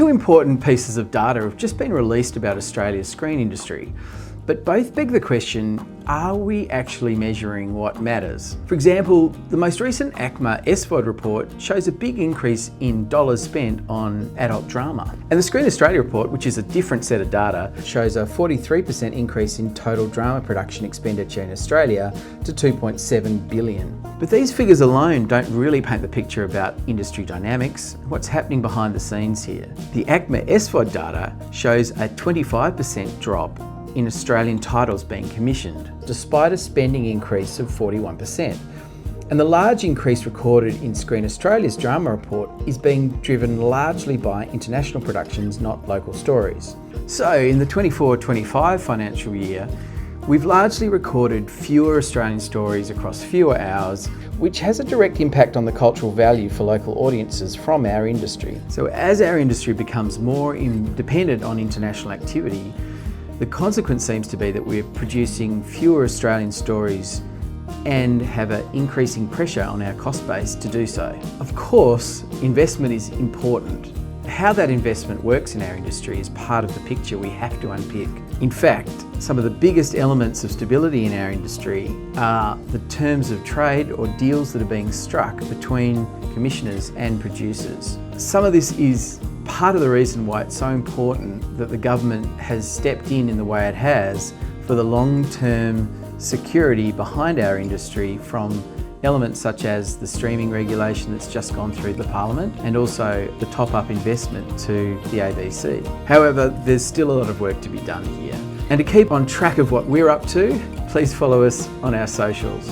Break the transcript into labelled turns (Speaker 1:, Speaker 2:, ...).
Speaker 1: Two important pieces of data have just been released about Australia's screen industry, but both beg the question, are we actually measuring what matters? For example, the most recent ACMA SVOD report shows a big increase in dollars spent on adult drama. And the Screen Australia report, which is a different set of data, shows a 43% increase in total drama production expenditure in Australia to $2.7 billion. But these figures alone don't really paint the picture about industry dynamics, what's happening behind the scenes here. The ACMA SVOD data shows a 25% drop in Australian titles being commissioned, despite a spending increase of 41%. And the large increase recorded in Screen Australia's drama report is being driven largely by international productions, not local stories. So in the 24-25 financial year, we've largely recorded fewer Australian stories across fewer hours, which has a direct impact on the cultural value for local audiences from our industry. So as our industry becomes more dependent on international activity, the consequence seems to be that we're producing fewer Australian stories and have an increasing pressure on our cost base to do so. Of course, investment is important. How that investment works in our industry is part of the picture we have to unpick. In fact, some of the biggest elements of stability in our industry are the terms of trade or deals that are being struck between commissioners and producers. Some of this is part of the reason why it's so important that the government has stepped in the way it has for the long-term security behind our industry from elements such as the streaming regulation that's just gone through the Parliament and also the top-up investment to the ABC. However, there's still a lot of work to be done here. And to keep on track of what we're up to, please follow us on our socials.